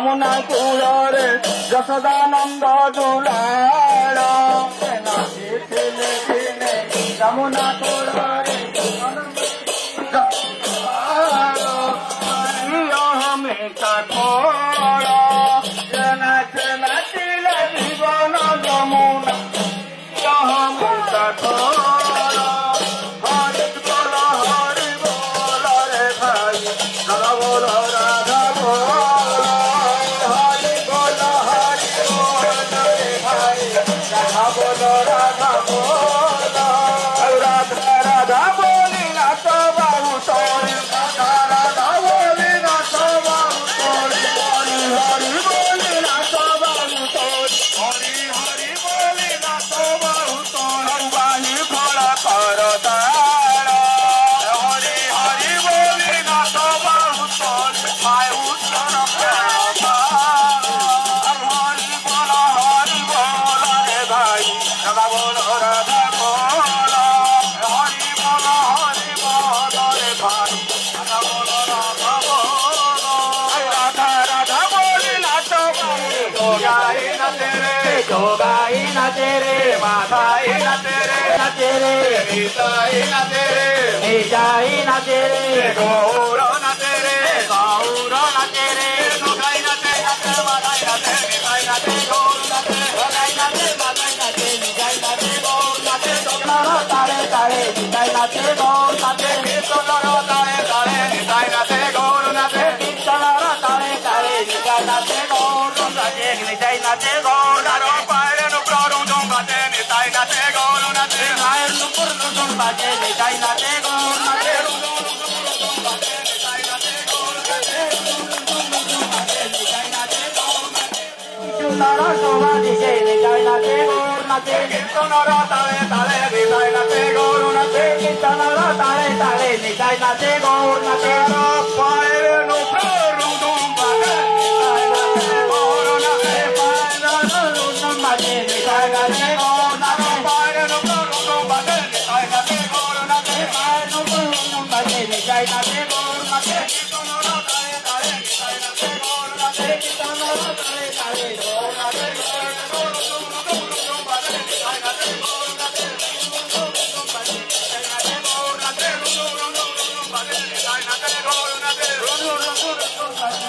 যমুনা কুলরে যশোদানন্দ দুলাল নাচিছিলে দিনে যমুনা কুলরে আমি কাঠোর নাচিলে জীবন যমুনা আমি কাঠোর হরি বল রে ভাই রাধা বল রাধা বল হরি বল রে ভাই রাধা বল রাধা বল রাধা রাধা বলি না তো বাবু তোরে রাধা বলি না তো বাবু তোরে হরি হরি বলি না তো বাবু তোরে হরি হরি বলি না তো বাবু তোরে বাণী খোলা কর তারা হরি হরি বলি না তো বাবু তোরে আয় উত্তর হরি বল রে ভাই রাধা বল রাধা বল হরি বল রে ভাই রাধা বল রাধা বল রাধা রাধা বলি না তো গাই না তেরে মাথায় না তেরে নিতাই না তেরে গৌর না তেরে নগাই না তেরে মাথায় না তেরে নিতাই না তেরে গৌর না তেরে নগাই না তেরে মাথায় না তেরে নিতাই না তেরে গৌর না তেরে তারে তারে নিতাই না তেরে গৌর না তেরে কীর্তনর তারে তারে নিতাই না তেরে গৌর না তেরে কীর্তনর তারে তারে নিতাই না তেরে গৌর না তেরে নিতাই না তেরে গৌর না তেরে পায়ের নুপুর রুজুম বাজে নিতাই না তেরে গৌর না তেরে পায়ের নুপুর রুজুম বাজে নিতাই না তেরে গৌর না তেরে রুজুম বাজে নিতাই না তেরে গৌর না তেরে নিতাই না তেরে গৌর না তেরে তারা শোভা দিছে নিতাই না তেরে গৌর না তেরে কীর্তনর তালে তালে নিতাই না তেরে গৌর না তেরে কীর্তনর তালে তালে নিতাই না তেরে গৌর না তেরে পায়ের নুপুর রুজুম বাজে নিতাই না তেরে গৌর না তেরে পায়ের রুজুম বাজে নিতাই না তেরে গৌর না তেরে পায়ের নুপুর রুজুম বাজে নিতাই না তেরে গৌর না তেরে পায়ের নুপুর রুজুম বাজে নিতাই না তেরে গৌর না তেরে কীর্তনর তালে তালে নিতাই না তেরে গৌর না তেরে কীর্তনর তালে তালে গৌর না তেরে রুজুম বাজে নিতাই না তেরে গৌর না তেরে রুজুম বাজে নিতাই না তেরে গৌর না তেরে রুজুম বাজে নিতাই না তেরে গৌর না তেরে রুজুম বাজে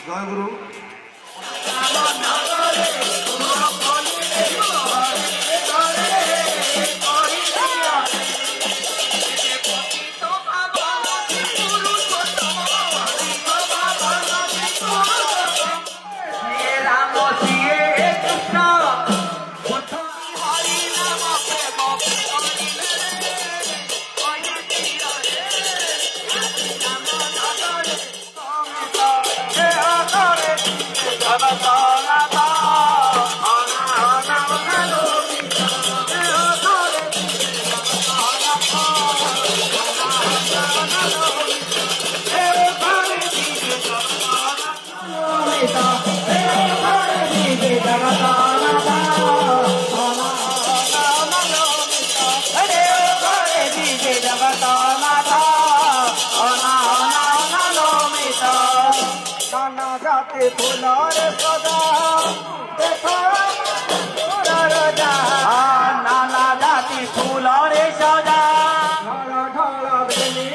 জয় গুরু ফুলর সদা নানা জাতি ফুলর সদা ঢল বেলি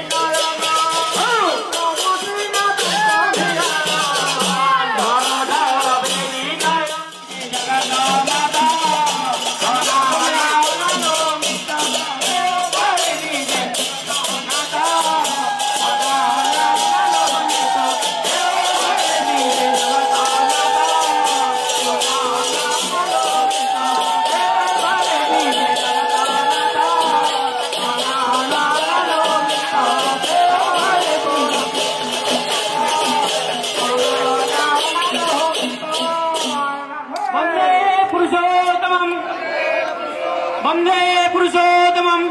वंदे पुरुषोत्तमं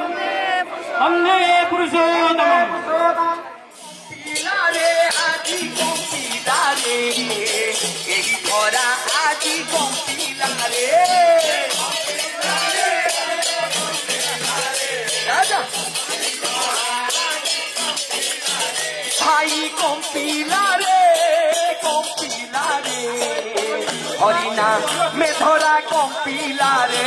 वंदे पुरुषोत्तमं पिलारे आजी कम पिलारे एही खरा आजी कम पिलारे राजा भाई कम पिलारे हरिना में धरा कम पिलारे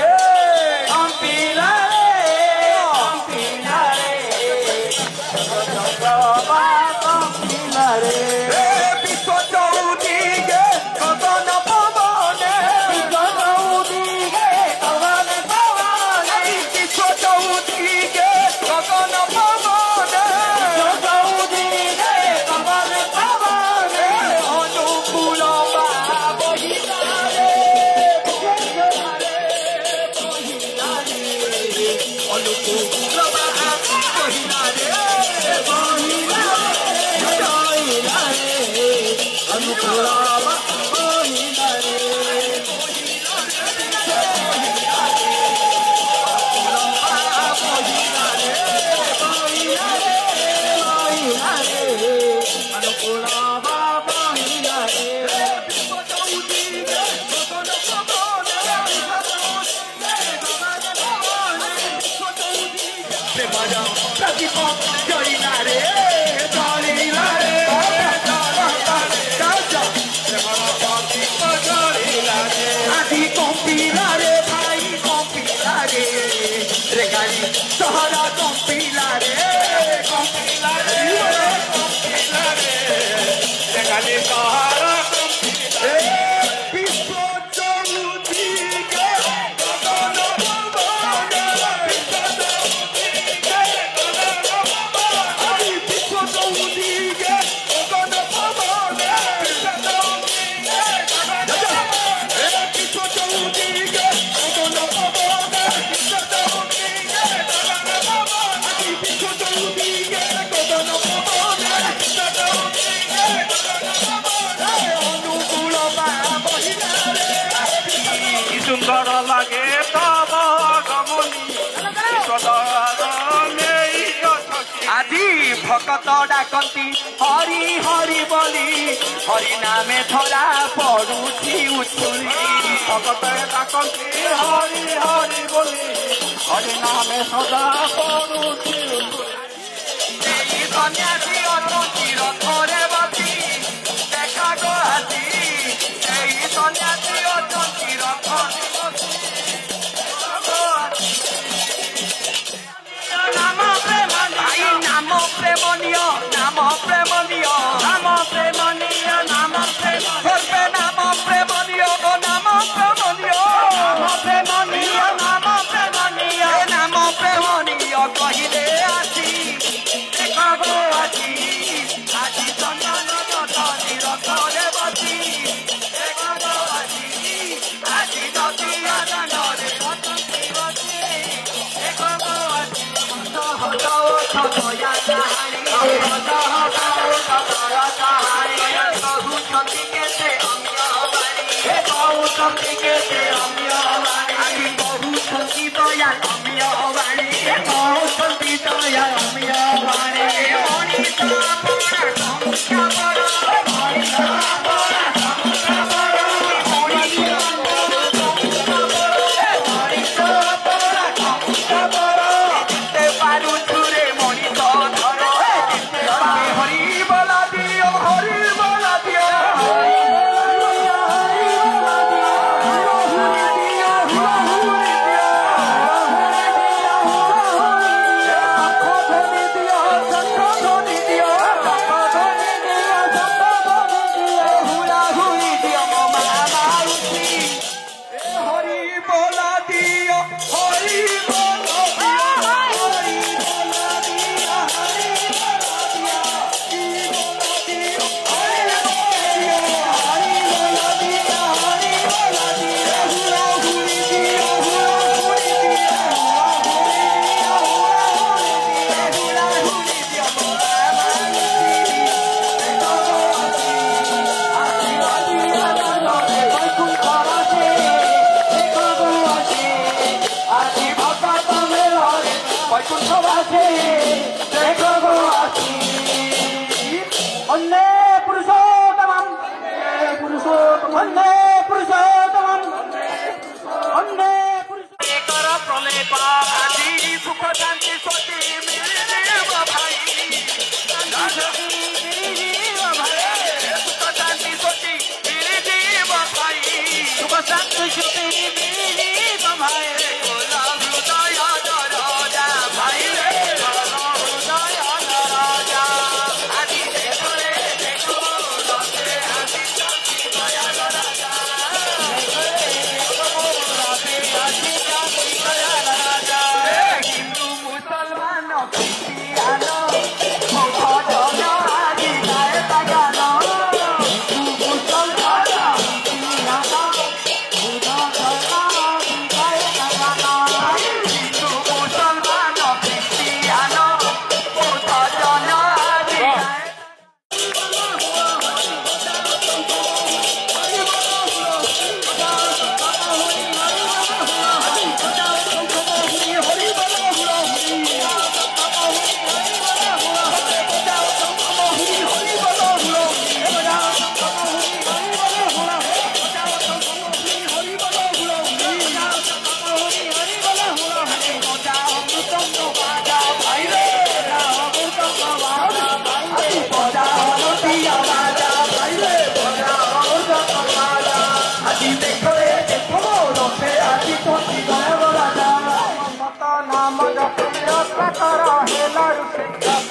ସହର କମ୍ପିଲା ରେ କାଲି ସହର ବିଶ୍ୱ ଚଉଦିକେ ଗଗନ ଆଜି ବିଶ୍ୱ ଚଉଦିକେ ଗଗନ ବିଶ୍ୱ ଚଉଦିକେ ଗଗନ ଆଜି ବିଶ୍ୱ ଚଉଦିକେ ଗଗନ ଅନୁକୂଳ ବା ବହିଲା ରେ ସୁନ୍ଦର ଲାଗେ ତବ ଗମନି ଆଜି ଭକତ ଡାକନ୍ତି ହରି ହରି ବୋଲି ହରି ନାମେ ଧରା ପଡୁଛି ଉଛୁଳି ଭଗତ ଡାକନ୍ତି ହରି ହରି ବୋଲି ହରି ନାମେ ସଦା ପଡୁଛି ଏଇ ସନ୍ନ୍ୟାସୀ ଅଛନ୍ତି ରଥରେ ବସି ଦେଖା ଗୋ ଆଜି ଏଇ ସନ୍ନ୍ୟାସୀ ଅଛନ୍ତି ରଥରେ ବସି নাম ଭାଇ ନାମ ପ୍ରେମନୀୟ ନାମ ପ୍ରେମନୀୟ নাম প্রেমনীয় নাম প্রেমনীয় ସର୍ବେ ନାମ ପ୍ରେମନୀୟ ଓ ନାମ ପ୍ରେମନୀୟ নাম প্রেমনীয় নাম প্রেমনীয় ଏ ନାମ ପ୍ରେମନୀୟ କହିଲେ ଆସି ଦେଖ ଗୋ ଆଜି ଆଜି ଚନ୍ଦନ ନଦୀ ରଥରେ ବସି ଦେଖ ଗୋ ଆଜି ଆଜି ନଦୀ ଆନନ୍ଦରେ ଅଛନ୍ତି ବସି ଦେଖ ଗୋ ଆଜି କହୁଛନ୍ତି କେତେ କହୁଛନ୍ତି କେତେ ଆଜି କହୁଛନ୍ତି ଦୟା ଅମିୟ ବାଣୀ କହୁଛନ୍ତି ଦୟା ଅମିୟ ବାଣୀ ମଣିଷ ପରା ସଂଖ୍ୟା ବର ମଣିଷ ପରା ସଂଖ୍ୟା ବର ମଣିଷ ପରା ସଂଖ୍ୟା ବର ମଣିଷ ପରା ସଂଖ୍ୟା ବର ଯେତେ ପାରୁଛୁ ରେ ମଣିଷ ଧର ଯେତେ ହରି ବୋଲା ଦିଅ ହରି ବୋଲା ଦିଅ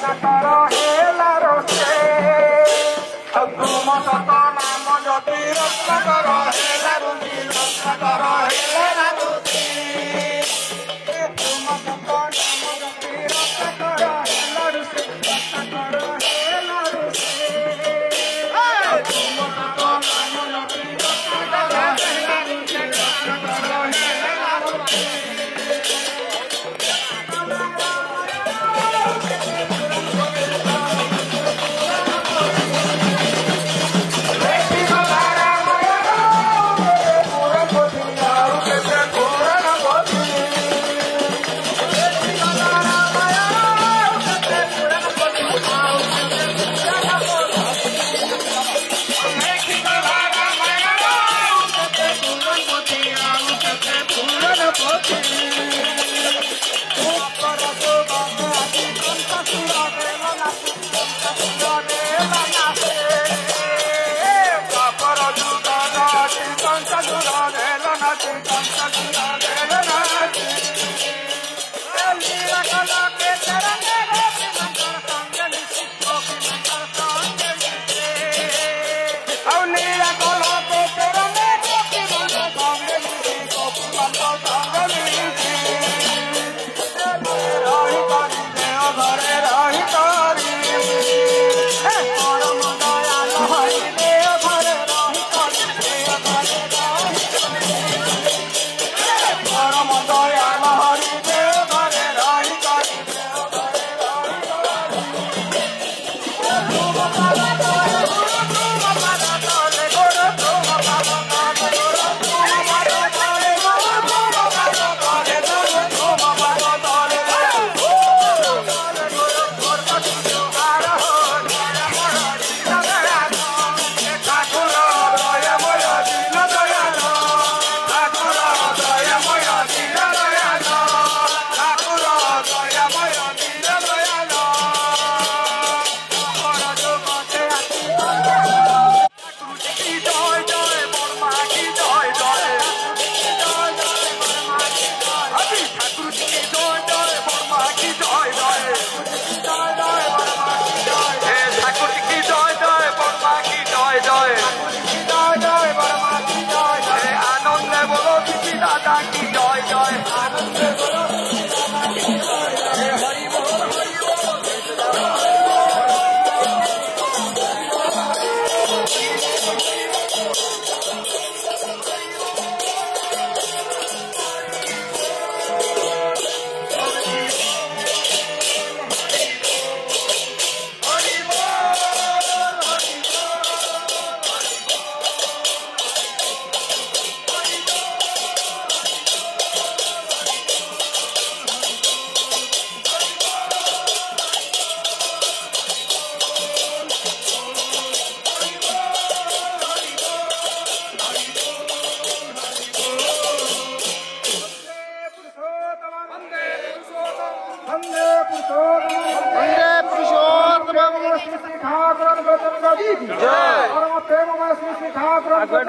ରତ୍ନାକର ହେଲା ରୋଷେ ତୁମ ସତ ନାମ ଯଦି ରତ୍ନାକର ହେଲା ରୁଚି ରତ୍ନାକର ହେଲା ରୁଚି ତୁମ ସତ ନାମ ଯଦି ରତ୍ନାକର ହେଲା ରୁଚି ରତ୍ନାକର ହେଲା ରୁଚି ତୁମ ସତ ନାମ ଯଦି ରତ୍ନାକର ହେଲା ରୁଚି ରତ୍ନାକର ହେଲା ରୁଚି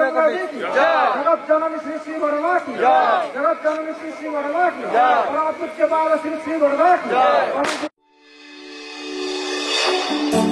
जगत जननी श्री श्री वर्मा की जगत जननी श्री श्री वर्मा की परम पूज्य बाबा श्री श्री वर्मा की